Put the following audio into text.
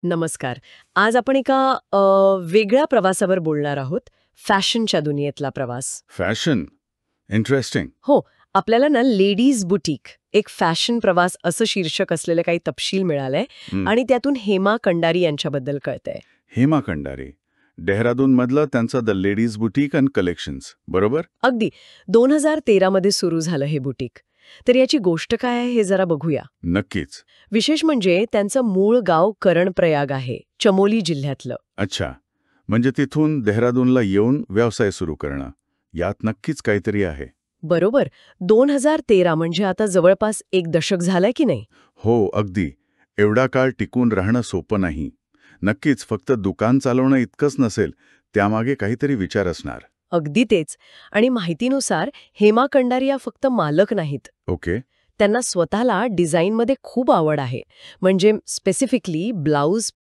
नमस्कार. आज आपण एका वेगळ्या प्रवासावर बोलणार आहोत. फॅशनच्या दुनियेतला प्रवास. Fashion interesting. हो, आपल्याला ना लेडीज बुटीक, एक फॅशन प्रवास असं शीर्षक असलेले काही तपशील मिळालंय आणि त्यातून हेमा कंडारी यांच्याबद्दल कळतंय. हेमा कंडारी, डेहराडून मधलं त्यांचं the ladies boutique and collections, बरोबर? अगदी 2013 मध्ये सुरू झालं हे बुटीक. तर याची गोष्ट काय आहे हे जरा बघूया. नक्कीच. विशेष म्हणजे त्यांचं मूळ गाव करणप्रयाग आहे, चमोली जिल्ह्यातलं. अच्छा, म्हणजे तिथून डेहराडूनला येऊन व्यवसाय सुरू करणं, यात नक्कीच काहीतरी आहे. बरोबर. 2013 म्हणजे आता जवळपास एक दशक झालंय की नाही? हो, अगदी. एवढा काळ टिकून राहणं सोपं नाही. नक्कीच फक्त दुकान चालवणं इतकंच नसेल, त्यामागे काहीतरी विचार असणार. अगदी तेच. आणि माहितीनुसार हेमा कंडारिया फक्त मालक नाहीत. ओके. त्यांना स्वतःला डिझाईनमध्ये खूप आवड आहे. म्हणजे स्पेसिफिकली ब्लाऊज